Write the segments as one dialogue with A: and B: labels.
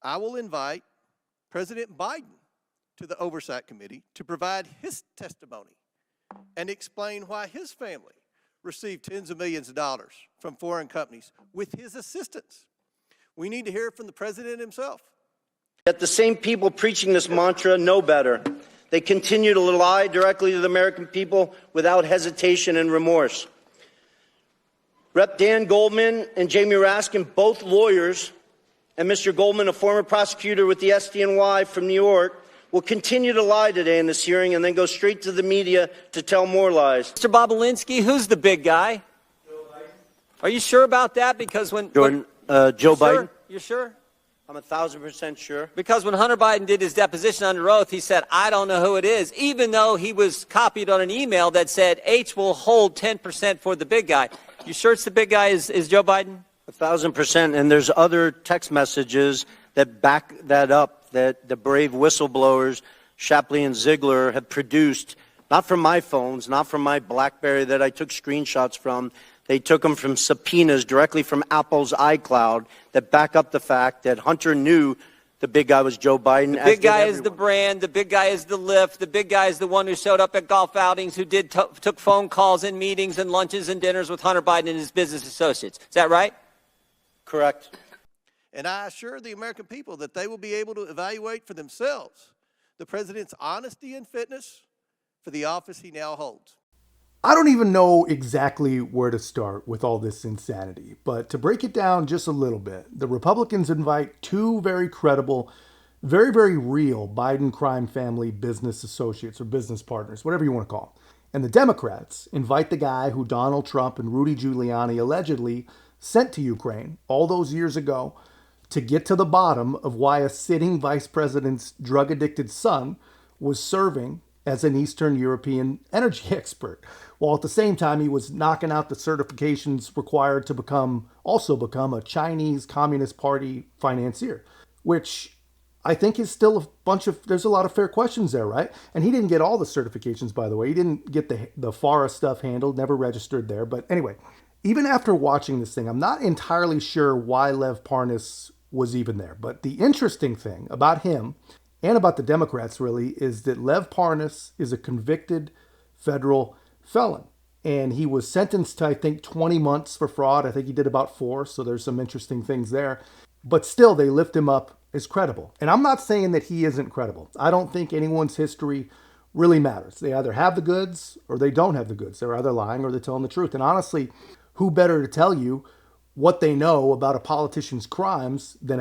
A: I will invite President Biden to the Oversight Committee to provide his testimony and explain why his family received tens of millions of dollars from foreign companies with his assistance. We need to hear from the president himself.
B: Yet the same people preaching this mantra know better. They continue to lie directly to the American people without hesitation and remorse. Rep. Dan Goldman and Jamie Raskin, both lawyers, and Mr. Goldman, a former prosecutor with the SDNY from New York, will continue to lie today in this hearing and then go straight to the media to tell more lies.
C: Mr. Bobulinski, who's the big guy? Joe Biden. Are you sure about that? Because when
B: Jordan, Joe Biden.
C: You sure?
B: I'm 1,000% sure.
C: Because when Hunter Biden did his deposition under oath, he said, I don't know who it is, even though he was copied on an email that said H will hold 10% for the big guy. You sure it's the big guy is Joe Biden?
B: 1,000%. And there's other text messages that back that up, that the brave whistleblowers, Shapley and Ziegler, have produced, not from my phones, not from my BlackBerry that I took screenshots from. They took them from subpoenas directly from Apple's iCloud that back up the fact that Hunter knew the big guy was Joe Biden.
C: The big guy is the brand. The big guy is the lift. The big guy is the one who showed up at golf outings, who took phone calls and meetings and lunches and dinners with Hunter Biden and his business associates. Is that right?
B: Correct.
A: And I assure the American people that they will be able to evaluate for themselves the president's honesty and fitness for the office he now holds.
D: I don't even know exactly where to start with all this insanity, but to break it down just a little bit, the Republicans invite two very credible, very, very real Biden crime family business associates or business partners, whatever you want to call them. And the Democrats invite the guy who Donald Trump and Rudy Giuliani allegedly sent to Ukraine all those years ago to get to the bottom of why a sitting vice president's drug-addicted son was serving as an Eastern European energy expert, while at the same time he was knocking out the certifications required to also become a Chinese Communist Party financier, which I think is still there's a lot of fair questions there, right? And he didn't get all the certifications, by the way. He didn't get the FARA stuff handled, never registered there. But anyway, even after watching this thing, I'm not entirely sure why Lev Parnas was even there. But the interesting thing about him and about the Democrats, really, is that Lev Parnas is a convicted federal felon. And he was sentenced to, I think, 20 months for fraud. I think he did about 4, so there's some interesting things there. But still, they lift him up as credible. And I'm not saying that he isn't credible. I don't think anyone's history really matters. They either have the goods or they don't have the goods. They're either lying or they're telling the truth. And honestly, who better to tell you what they know about a politician's crimes than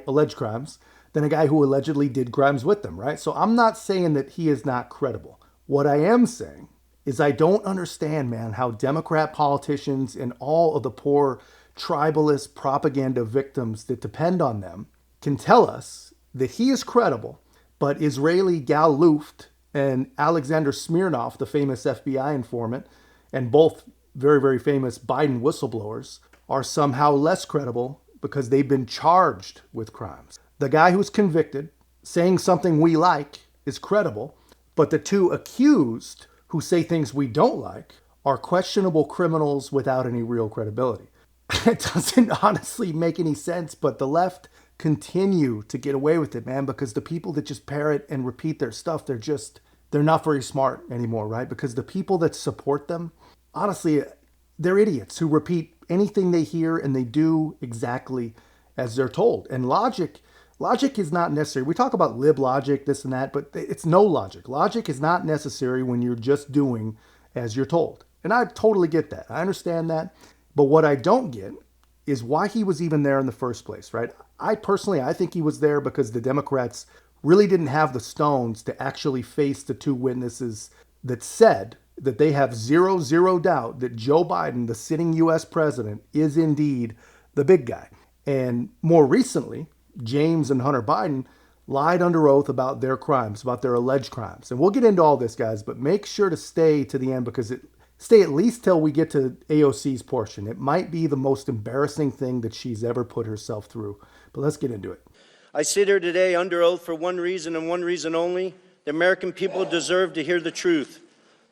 D: alleged crimes, than a guy who allegedly did crimes with them, right? So I'm not saying that he is not credible. What I am saying is I don't understand, man, how Democrat politicians and all of the poor tribalist propaganda victims that depend on them can tell us that he is credible, but Israeli Gal Luft and Alexander Smirnov, the famous FBI informant, and both very, very famous Biden whistleblowers, are somehow less credible because they've been charged with crimes. The guy who's convicted, saying something we like, is credible, but the two accused who say things we don't like are questionable criminals without any real credibility. It doesn't honestly make any sense, but the left continue to get away with it, man, because the people that just parrot and repeat their stuff, they're not very smart anymore, right? Because the people that support them, honestly, they're idiots who repeat anything they hear and they do exactly as they're told. And logic is not necessary. We talk about lib logic, this and that, but it's no logic. Logic is not necessary when you're just doing as you're told. And I totally get that. I understand that. But what I don't get is why he was even there in the first place, right? I think he was there because the Democrats really didn't have the stones to actually face the two witnesses that said that they have zero doubt that Joe Biden, the sitting U.S. president, is indeed the big guy. And more recently, James and Hunter Biden lied under oath about their crimes, about their alleged crimes. And we'll get into all this, guys, but make sure to stay to the end because stay at least till we get to AOC's portion. It might be the most embarrassing thing that she's ever put herself through. But let's get into it.
B: I sit here today under oath for one reason and one reason only. The American people deserve to hear the truth.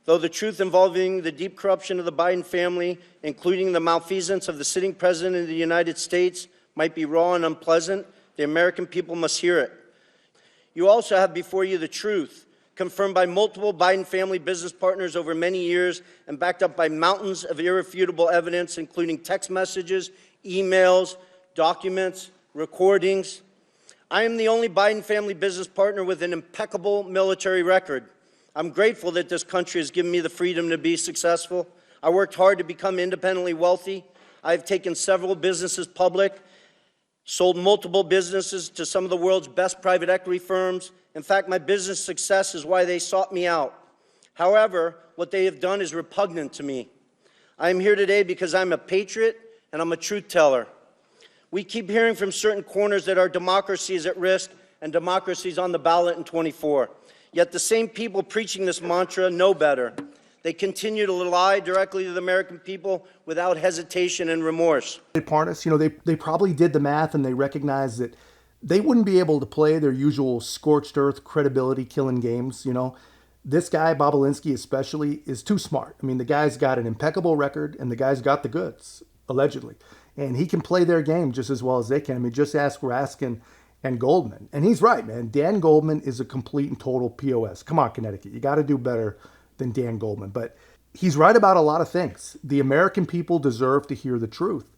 B: Though the truth involving the deep corruption of the Biden family, including the malfeasance of the sitting president of the United States, might be raw and unpleasant, The American people must hear it. You also have before you the truth, confirmed by multiple Biden family business partners over many years and backed up by mountains of irrefutable evidence, including text messages, emails, documents, recordings. I am the only Biden family business partner with an impeccable military record. I'm grateful that this country has given me the freedom to be successful. I worked hard to become independently wealthy. I've taken several businesses public, sold multiple businesses to some of the world's best private equity firms. In fact, my business success is why they sought me out. However, what they have done is repugnant to me. I am here today because I'm a patriot and I'm a truth teller. We keep hearing from certain corners that our democracy is at risk and democracy is on the ballot in 24. Yet the same people preaching this mantra know better. They continue to lie directly to the American people without hesitation and remorse.
D: Parnas, they probably did the math and they recognized that they wouldn't be able to play their usual scorched earth credibility killing games. This guy, Bobulinski especially, is too smart. I mean, the guy's got an impeccable record and the guy's got the goods, allegedly. And he can play their game just as well as they can. I mean, just ask Raskin and Goldman. And he's right, man. Dan Goldman is a complete and total POS. Come on, Connecticut. You got to do better than Dan Goldman. But he's right about a lot of things. The American people deserve to hear the truth.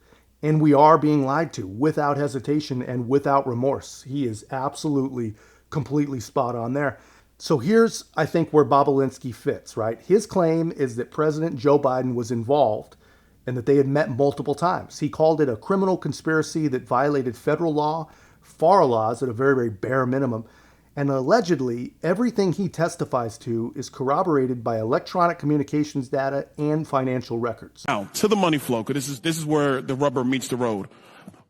D: And we are being lied to without hesitation and without remorse. He is absolutely, completely spot on there. So here's, I think, where Bobulinski fits, right? His claim is that President Joe Biden was involved and that they had met multiple times. He called it a criminal conspiracy that violated federal law, FARA laws at a very, very bare minimum. And allegedly, everything he testifies to is corroborated by electronic communications data and financial records.
E: Now, to the money flow, because this is where the rubber meets the road.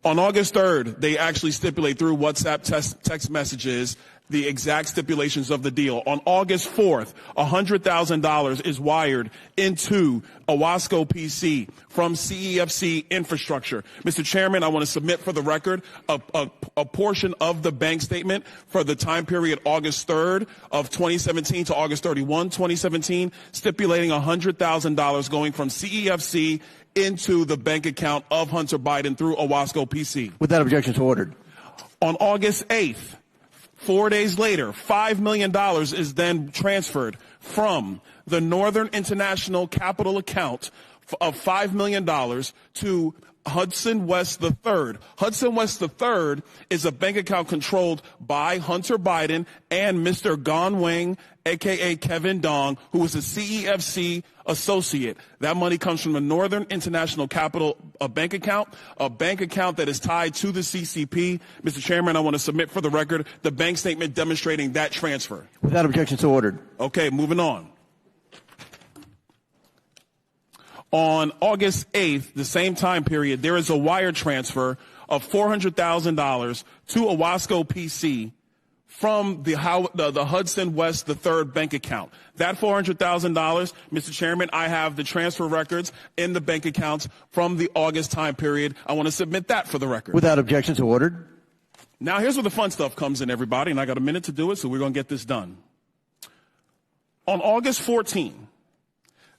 E: On August 3rd, they actually stipulate through WhatsApp text messages the exact stipulations of the deal. On August 4th, $100,000 is wired into Owasco PC from CEFC Infrastructure. Mr. Chairman, I want to submit for the record a portion of the bank statement for the time period August 3rd of 2017 to August 31, 2017, stipulating $100,000 going from CEFC into the bank account of Hunter Biden through Owasco PC.
F: Without objection, so ordered.
E: On August 8th, 4 days later, $5 million is then transferred from the Northern International Capital account of $5 million to Hudson West III. Hudson West III is a bank account controlled by Hunter Biden and Mr. Gong Wang, a.k.a. Kevin Dong, who was a CEFC associate. That money comes from the Northern International Capital bank account that is tied to the CCP. Mr. Chairman, I want to submit for the record the bank statement demonstrating that transfer.
F: Without objection, so ordered.
E: Okay, moving on. On August 8th, the same time period, there is a wire transfer of $400,000 to Owasco PC from the Hudson West III bank account. That $400,000, Mr. Chairman, I have the transfer records in the bank accounts from the August time period. I want to submit that for the record.
F: Without objection, so ordered.
E: Now, here's where the fun stuff comes in, everybody, and I got a minute to do it, so we're going to get this done. On August 14th,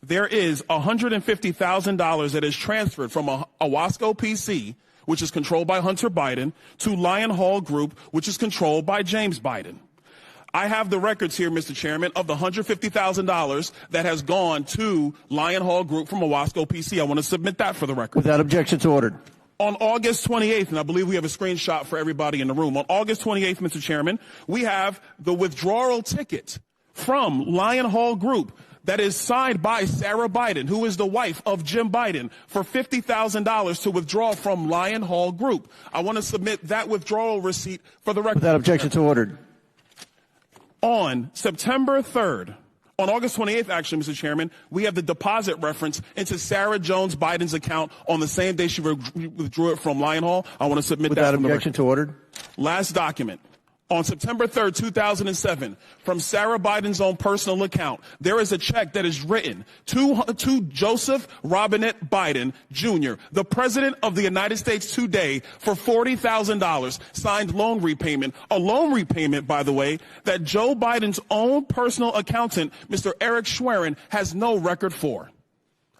E: there is $150,000 that is transferred from Owasco PC, which is controlled by Hunter Biden, to Lion Hall Group, which is controlled by James Biden. I have the records here, Mr. Chairman, of the $150,000 that has gone to Lion Hall Group from Owasco PC. I want to submit that for the record.
F: Without objection, so ordered.
E: On August 28th, and I believe we have a screenshot for everybody in the room. On August 28th, Mr. Chairman, we have the withdrawal ticket from Lion Hall Group that is signed by Sarah Biden, who is the wife of Jim Biden, for $50,000 to withdraw from Lion Hall Group. I want to submit that withdrawal receipt for the record.
F: Without objection, so ordered.
E: On September 3rd, on August 28th, actually, Mr. Chairman, we have the deposit reference into Sarah Jones Biden's account on the same day she withdrew it from Lion Hall. I want to submit that.
F: Without objection, to ordered.
E: Last document. On September 3rd, 2007, from Sarah Biden's own personal account, there is a check that is written to Joseph Robinette Biden, Jr., the President of the United States today, for $40,000, signed loan repayment. A loan repayment, by the way, that Joe Biden's own personal accountant, Mr. Eric Schwerin, has no record for.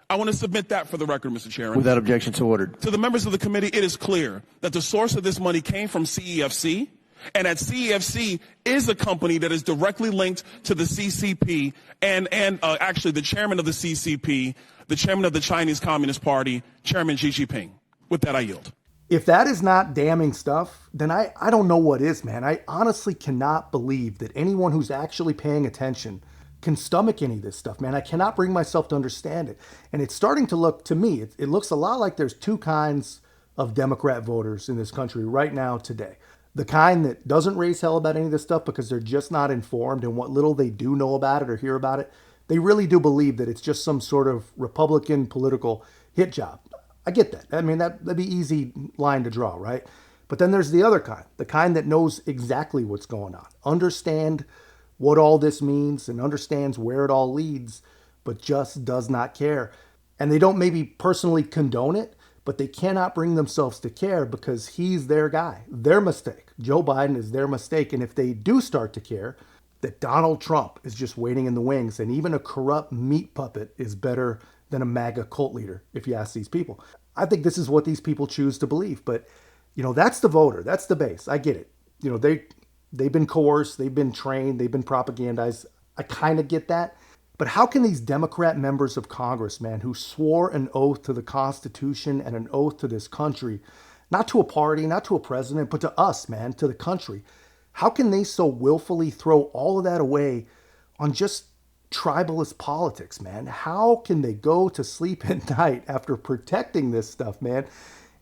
E: I want to submit that for the record, Mr. Chairman.
F: Without objection, so ordered.
E: To the members of the committee, it is clear that the source of this money came from CEFC, and that CEFC is a company that is directly linked to the CCP and actually the chairman of the CCP, the chairman of the Chinese Communist Party, Chairman Xi Jinping. With that, I yield.
D: If that is not damning stuff, then I don't know what is, man. I honestly cannot believe that anyone who's actually paying attention can stomach any of this stuff, man. I cannot bring myself to understand it. And it's starting to look, to me, it looks a lot like there's two kinds of Democrat voters in this country right now today. The kind that doesn't raise hell about any of this stuff because they're just not informed, and what little they do know about it or hear about it, they really do believe that it's just some sort of Republican political hit job. I get that. I mean, that'd be easy line to draw, right? But then there's the other kind, the kind that knows exactly what's going on, understand what all this means and understands where it all leads, but just does not care. And they don't maybe personally condone it, but they cannot bring themselves to care because he's their guy, their mistake. Joe Biden is their mistake. And if they do start to care, that Donald Trump is just waiting in the wings, and even a corrupt meat puppet is better than a MAGA cult leader, if you ask these people. I think this is what these people choose to believe. But, that's the voter. That's the base. I get it. They've been coerced, they've been trained, they've been propagandized. I kind of get that. But how can these Democrat members of Congress, man, who swore an oath to the Constitution and an oath to this country, not to a party, not to a president, but to us, man, to the country, how can they so willfully throw all of that away on just tribalist politics, man? How can they go to sleep at night after protecting this stuff, man?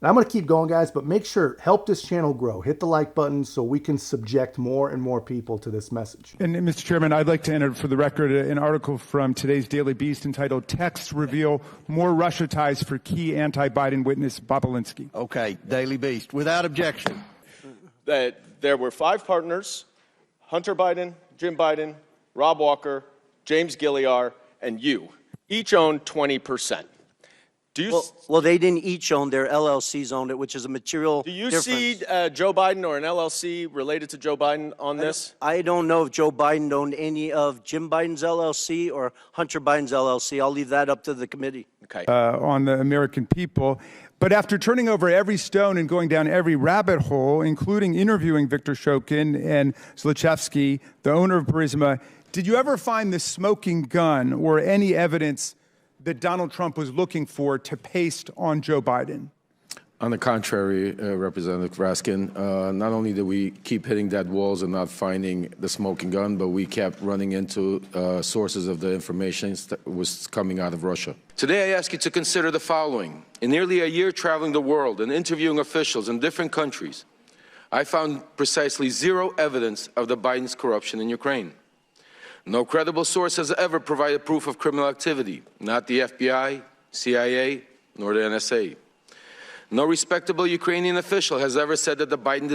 D: And I'm going to keep going, guys, but make sure, help this channel grow. Hit the like button so we can subject more and more people to this message.
G: And Mr. Chairman, I'd like to enter for the record an article from today's Daily Beast entitled "Texts Reveal More Russia Ties for Key Anti-Biden Witness Bobulinski."
A: Okay, Daily Beast, without objection.
H: That there were 5 partners: Hunter Biden, Jim Biden, Rob Walker, James Gilliar, and you. Each owned 20%.
B: Well, they didn't each own, their LLCs owned it, which is a material difference.
H: Do you see Joe Biden or an LLC related to Joe Biden on this?
B: I don't know if Joe Biden owned any of Jim Biden's LLC or Hunter Biden's LLC. I'll leave that up to the committee.
H: Okay.
G: On the American people. But after turning over every stone and going down every rabbit hole, including interviewing Viktor Shokin and Zlochevsky, the owner of Burisma, did you ever find the smoking gun or any evidence that Donald Trump was looking for to paste on Joe Biden?
I: On the contrary, Representative Raskin, not only did we keep hitting dead walls and not finding the smoking gun, but we kept running into sources of the information that was coming out of Russia. Today, I ask you to consider the following. In nearly a year traveling the world and interviewing officials in different countries, I found precisely 0 evidence of the Biden's corruption in Ukraine. No credible source has ever provided proof of criminal activity, not the FBI, CIA, nor the NSA. No respectable Ukrainian official has ever said that the Biden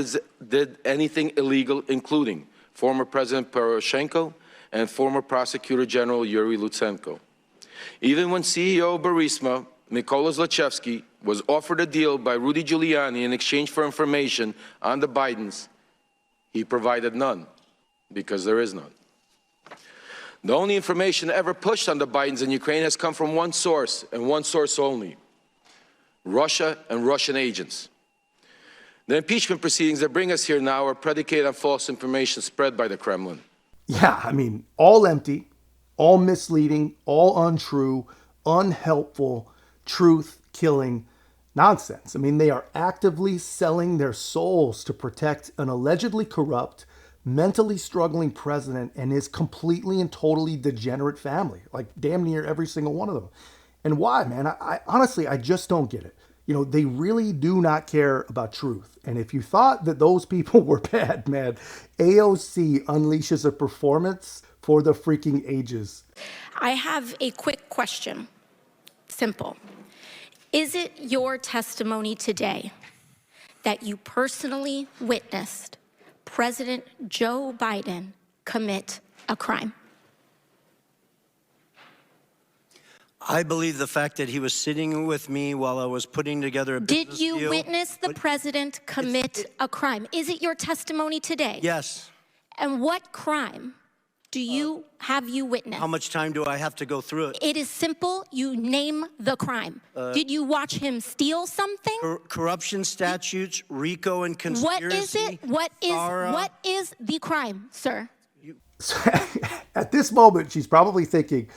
I: did anything illegal, including former President Poroshenko and former Prosecutor General Yuri Lutsenko. Even when CEO of Burisma, Mykola Zlochevsky, was offered a deal by Rudy Giuliani in exchange for information on the Bidens, he provided none, because there is none. The only information ever pushed on the Bidens in Ukraine has come from one source, and one source only: Russia and Russian agents. The impeachment proceedings that bring us here now are predicated on false information spread by the Kremlin.
D: Yeah, I mean, all empty, all misleading, all untrue, unhelpful, truth-killing nonsense. I mean, they are actively selling their souls to protect an allegedly corrupt, mentally struggling president and his completely and totally degenerate family, like damn near every single one of them. And why, man? I honestly, I just don't get it. They really do not care about truth. And if you thought that those people were bad, man, AOC unleashes a performance for the freaking ages.
J: I have a quick question. Simple. Is it your testimony today that you personally witnessed President Joe Biden commit a crime?
B: I believe the fact that he was sitting with me while I was putting together a business deal.
J: Did you witness the president commit a crime? Is it your testimony today?
B: Yes.
J: And what crime Have you witnessed?
B: How much time do I have to go through it?
J: It is simple. You name the crime. Did you watch him steal something?
B: Corruption statutes, RICO and conspiracy.
J: What is it? What is the crime, sir?
D: At this moment, she's probably thinking,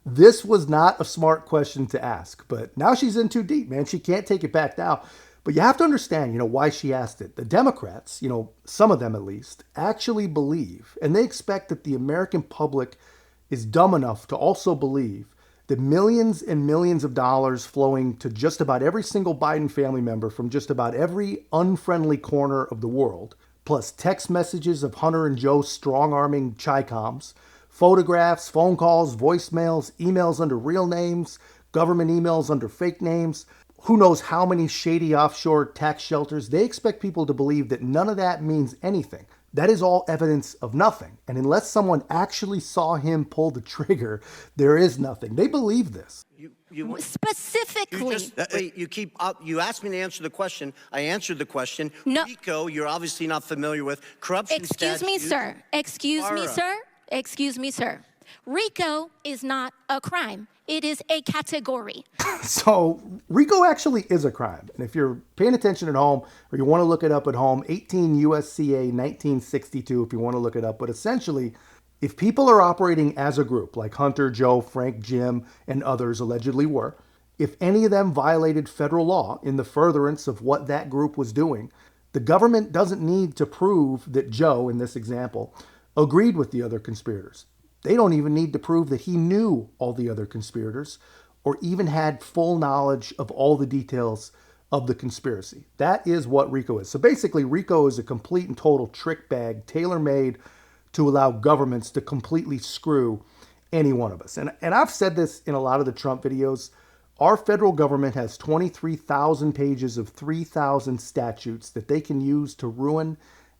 D: this was not a smart question to ask. But now she's in too deep, man. She can't take it back now. But you have to understand, why she asked it. The Democrats, some of them at least, actually believe, and they expect that the American public is dumb enough to also believe that millions and millions of dollars flowing to just about every single Biden family member from just about every unfriendly corner of the world, plus text messages of Hunter and Joe strong-arming Chi-Coms, photographs, phone calls, voicemails, emails under real names, government emails under fake names, who knows how many shady offshore tax shelters. They expect people to believe that none of that means anything. That is all evidence of nothing. And unless someone actually saw him pull the trigger, there is nothing. They believe this.
J: Specifically.
B: You asked me to answer the question. I answered the question.
J: No.
B: RICO, you're obviously not familiar with. Corruption
J: Excuse me, sir. Excuse me, sir. Excuse me, sir. RICO is not a crime. It is a category.
D: So RICO actually is a crime. And if you're paying attention at home or you want to look it up at home, 18 USCA 1962 if you want to look it up. But essentially, if people are operating as a group, like Hunter, Joe, Frank, Jim, and others allegedly were, if any of them violated federal law in the furtherance of what that group was doing, the government doesn't need to prove that Joe, in this example, agreed with the other conspirators. They don't even need to prove that he knew all the other conspirators or even had full knowledge of all the details of the conspiracy. That is what RICO is. So basically, RICO is a complete and total trick bag, tailor-made to allow governments to completely screw any one of us. And I've said this in a lot of the Trump videos. Our federal government has 23,000 pages of 3,000 statutes that they can use to ruin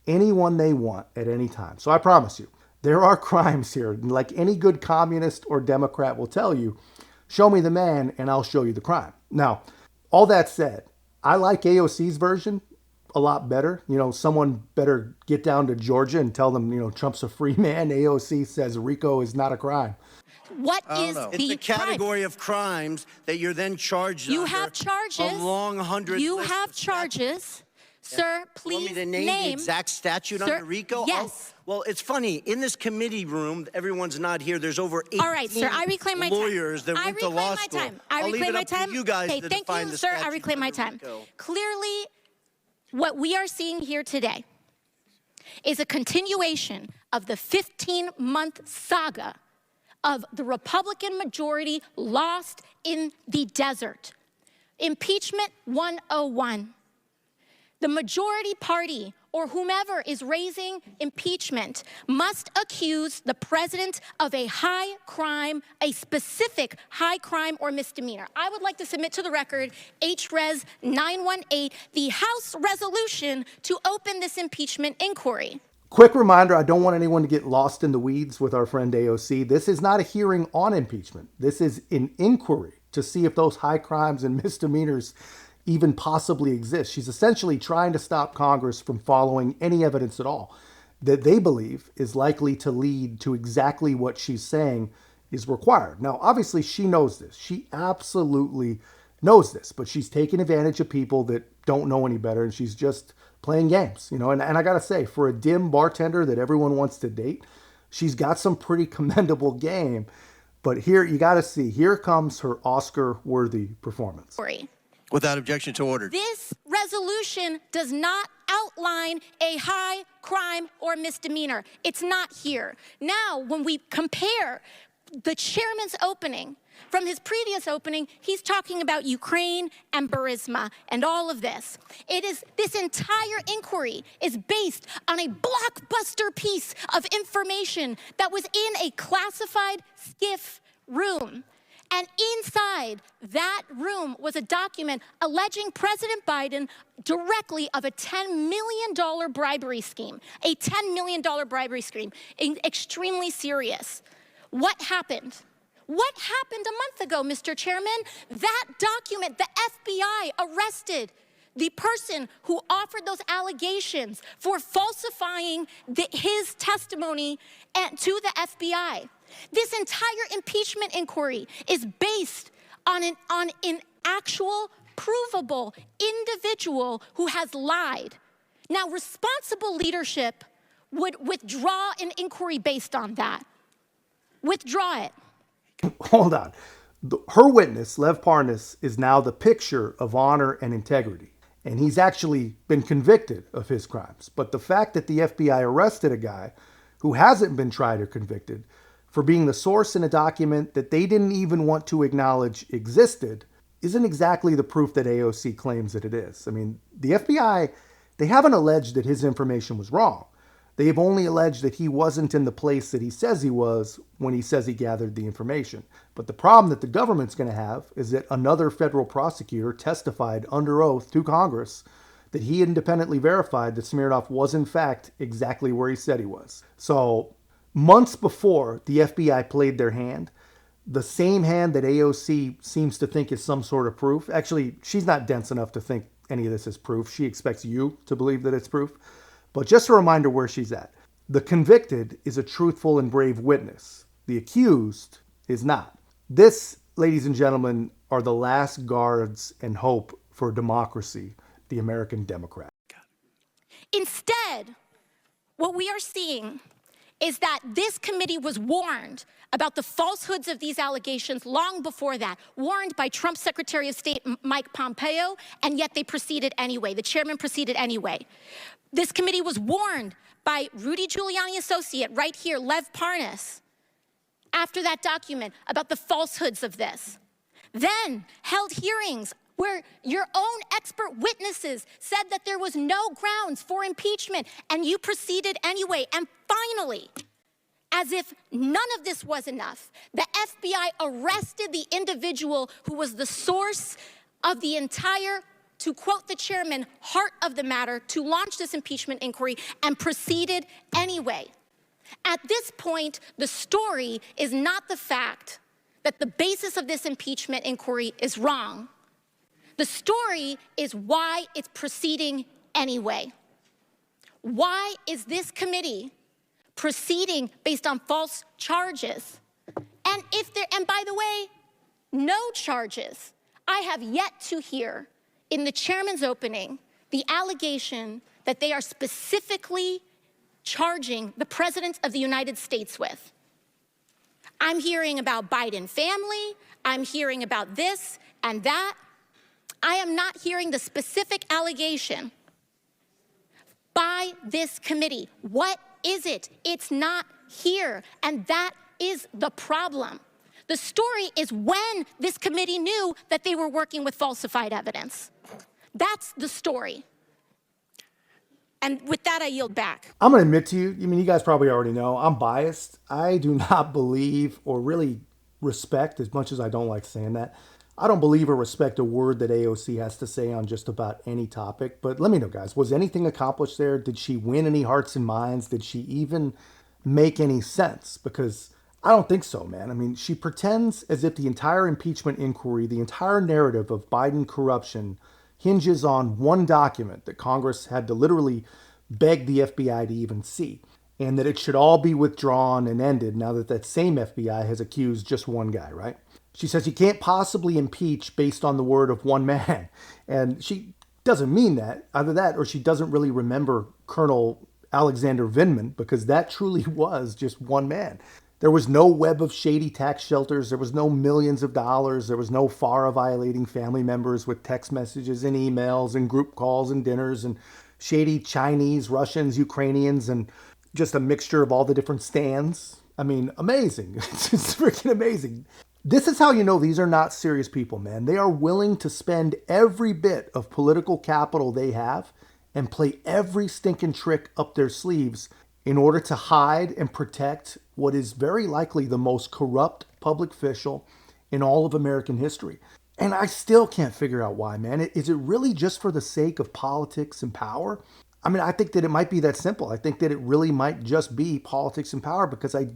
D: anyone they want at any time. So I promise you, there are crimes here. Like any good communist or Democrat will tell you, show me the man and I'll show you the crime. Now, all that said, I like AOC's version a lot better. Someone better get down to Georgia and tell them, Trump's a free man. AOC says RICO is not a crime.
J: What is the
B: It's a category of crimes that you're then charged
J: You
B: under
J: have charges.
B: A long 100.
J: You have charges. Sir, please
B: want me to name the exact statute under RICO?
J: Yes.
B: Well, it's funny. In this committee room, everyone's not here. There's over 18
J: All right, sir, I reclaim my time.
B: lawyers that went to law school.
J: I reclaim my time.
B: You guys
J: okay,
B: to
J: thank
B: define
J: you,
B: the
J: sir. I
B: statute
J: reclaim my
B: under
J: time.
B: RICO.
J: Clearly, what we are seeing here today is a continuation of the 15-month saga of the Republican majority lost in the desert. Impeachment 101. The majority party, or whomever is raising impeachment, must accuse the president of a high crime, a specific high crime or misdemeanor. I would like to submit to the record HRES 918, the House resolution to open this impeachment inquiry.
D: Quick reminder, I don't want anyone to get lost in the weeds with our friend AOC. This is not a hearing on impeachment. This is an inquiry to see if those high crimes and misdemeanors even possibly exist. She's essentially trying to stop Congress from following any evidence at all that they believe is likely to lead to exactly what she's saying is required. Now, obviously, she knows this. She absolutely knows this, but she's taking advantage of people that don't know any better, and she's just playing games, And I gotta say, for a dim bartender that everyone wants to date, she's got some pretty commendable game. But here, you gotta see, here comes her Oscar-worthy performance.
A: Without objection to order.
J: This resolution does not outline a high crime or misdemeanor. It's not here. Now, when we compare the chairman's opening from his previous opening, he's talking about Ukraine and Burisma and all of this. This entire inquiry is based on a blockbuster piece of information that was in a classified SCIF room. And inside that room was a document alleging President Biden directly of a $10 million bribery scheme, a $10 million bribery scheme, extremely serious. What happened? What happened a month ago, Mr. Chairman? That document, the FBI arrested the person who offered those allegations for falsifying his testimony to the FBI. This entire impeachment inquiry is based on an actual, provable individual who has lied. Now, responsible leadership would withdraw an inquiry based on that. Withdraw it.
D: Hold on. Her witness, Lev Parnas, is now the picture of honor and integrity. And he's actually been convicted of his crimes. But the fact that the FBI arrested a guy who hasn't been tried or convicted for being the source in a document that they didn't even want to acknowledge existed isn't exactly the proof that AOC claims that it is. I mean, the FBI, they haven't alleged that his information was wrong. They have only alleged that he wasn't in the place that he says he was when he says he gathered the information. But the problem that the government's going to have is that another federal prosecutor testified under oath to Congress that he independently verified that Smirnov was in fact exactly where he said he was. So months before the FBI played their hand, the same hand that AOC seems to think is some sort of proof. Actually, she's not dense enough to think any of this is proof. She expects you to believe that it's proof. But just a reminder where she's at. The convicted is a truthful and brave witness. The accused is not. This, ladies and gentlemen, are the last guards and hope for democracy, the American Democrat.
J: Instead, what we are seeing is that this committee was warned about the falsehoods of these allegations long before that, warned by Trump's Secretary of State Mike Pompeo, and yet they proceeded anyway. The chairman proceeded anyway. This committee was warned by Rudy Giuliani associate right here, Lev Parnas, after that document about the falsehoods of this. Then held hearings where your own expert witnesses said that there was no grounds for impeachment, and you proceeded anyway. And finally, as if none of this was enough, the FBI arrested the individual who was the source of the entire, to quote the chairman, heart of the matter, to launch this impeachment inquiry, and proceeded anyway. At this point, the story is not the fact that the basis of this impeachment inquiry is wrong. The story is why it's proceeding anyway. Why is this committee proceeding based on false charges? And by the way, no charges. I have yet to hear in the chairman's opening the allegation that they are specifically charging the President of the United States with. I'm hearing about Biden family. I'm hearing about this and that. I am not hearing the specific allegation by this committee. What is it? It's not here. And that is the problem. The story is when this committee knew that they were working with falsified evidence. That's the story. And with that, I yield back.
D: I'm going to admit to you, you guys probably already know, I'm biased. I do not believe or really respect, as much as I don't like saying that, I don't believe or respect a word that AOC has to say on just about any topic. But let me know, guys, was anything accomplished there? Did she win any hearts and minds? Did she even make any sense? Because I don't think so, man. She pretends as if the entire impeachment inquiry, the entire narrative of Biden corruption hinges on one document that Congress had to literally beg the FBI to even see, and that it should all be withdrawn and ended now that that same FBI has accused just one guy, right? She says you can't possibly impeach based on the word of one man. And she doesn't mean that. Either that or she doesn't really remember Colonel Alexander Vindman, because that truly was just one man. There was no web of shady tax shelters. There was no millions of dollars. There was no FARA violating family members with text messages and emails and group calls and dinners and shady Chinese, Russians, Ukrainians, and just a mixture of all the different stands. Amazing. It's just freaking amazing. This is how you know these are not serious people, man. They are willing to spend every bit of political capital they have and play every stinking trick up their sleeves in order to hide and protect what is very likely the most corrupt public official in all of American history. And I still can't figure out why, man. Is it really just for the sake of politics and power? I think that it might be that simple. I think that it really might just be politics and power, because I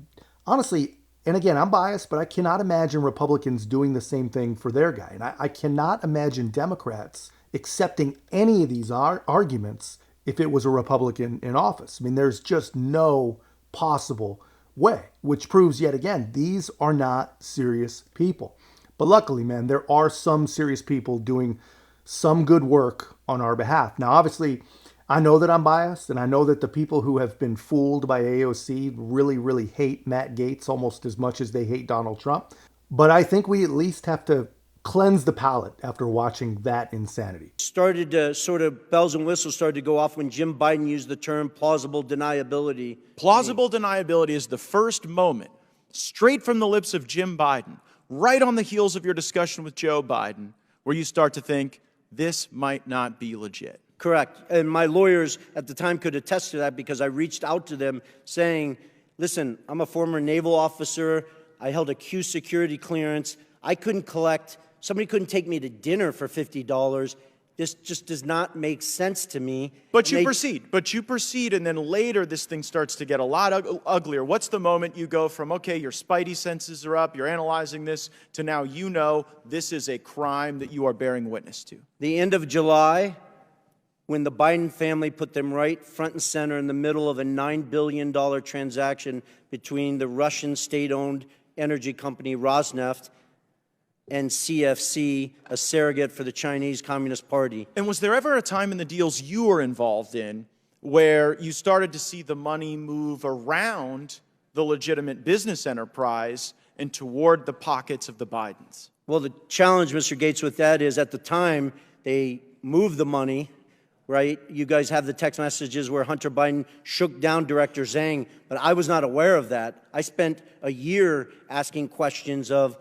D: honestly, and again, I'm biased, but I cannot imagine Republicans doing the same thing for their guy. And I cannot imagine Democrats accepting any of these arguments if it was a Republican in office. I mean, there's just no possible way, which proves yet again, these are not serious people. But luckily, man, there are some serious people doing some good work on our behalf. Now, obviously, I know that I'm biased, and I know that the people who have been fooled by AOC really, really hate Matt Gaetz almost as much as they hate Donald Trump. But I think we at least have to cleanse the palate after watching that insanity.
B: Started to sort of bells and whistles started to go off when Jim Biden used the term plausible deniability.
K: Plausible deniability is the first moment, straight from the lips of Jim Biden, right on the heels of your discussion with Joe Biden, where you start to think, this might not be legit.
B: Correct. And my lawyers at the time could attest to that because I reached out to them saying, listen, I'm a former naval officer. I held a Q security clearance. I couldn't collect. Somebody couldn't take me to dinner for $50. This just does not make sense to me.
K: But you proceed, and then later this thing starts to get a lot uglier. What's the moment you go from, okay, your spidey senses are up, you're analyzing this, to now you know this is a crime that you are bearing witness to?
B: The end of July, when the Biden family put them right front and center in the middle of a $9 billion transaction between the Russian state-owned energy company Rosneft and CFC, a surrogate for the Chinese Communist Party.
K: And was there ever a time in the deals you were involved in where you started to see the money move around the legitimate business enterprise and toward the pockets of the Bidens?
B: Well, the challenge, Mr. Gaetz, with that is at the time they moved the money, right? You guys have the text messages where Hunter Biden shook down Director Zhang, but I was not aware of that. I spent a year asking questions of,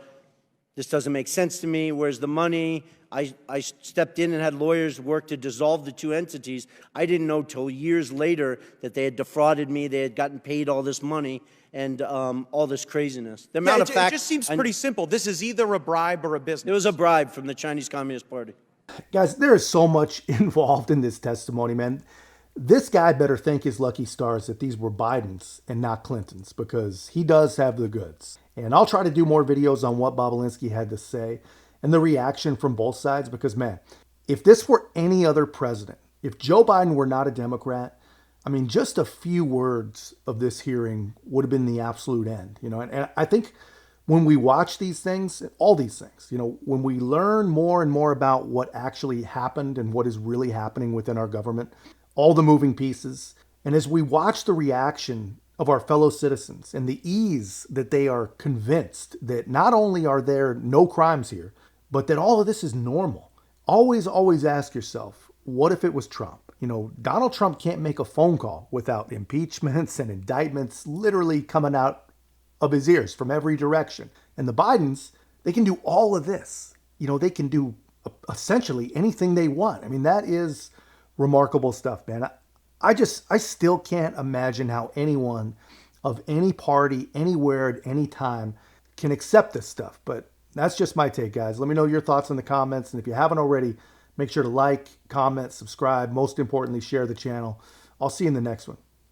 B: this doesn't make sense to me. Where's the money? I stepped in and had lawyers work to dissolve the two entities. I didn't know till years later that they had defrauded me. They had gotten paid all this money and all this craziness. The amount of facts.
K: It just seems pretty simple. This is either a bribe or a business.
B: It was a bribe from the Chinese Communist Party.
D: Guys, there is so much involved in this testimony, man. This guy better thank his lucky stars that these were Bidens and not Clintons, because he does have the goods. And I'll try to do more videos on what Bobulinski had to say and the reaction from both sides, because, man, if this were any other president, if Joe Biden were not a Democrat, I mean, just a few words of this hearing would have been the absolute end, you know. And I think when we watch these things, all these things, you know, when we learn more and more about what actually happened and what is really happening within our government, all the moving pieces, and as we watch the reaction of our fellow citizens and the ease that they are convinced that not only are there no crimes here, but that all of this is normal. Always ask yourself, what if it was Trump? You know, Donald Trump can't make a phone call without impeachments and indictments literally coming out of his ears from every direction. And the Bidens, they can do all of this. You know, they can do essentially anything they want. I mean, that is remarkable stuff, man. I still can't imagine how anyone of any party, anywhere, at any time can accept this stuff. But that's just my take, guys. Let me know your thoughts in the comments. And if you haven't already, make sure to like, comment, subscribe. Most importantly, share the channel. I'll see you in the next one.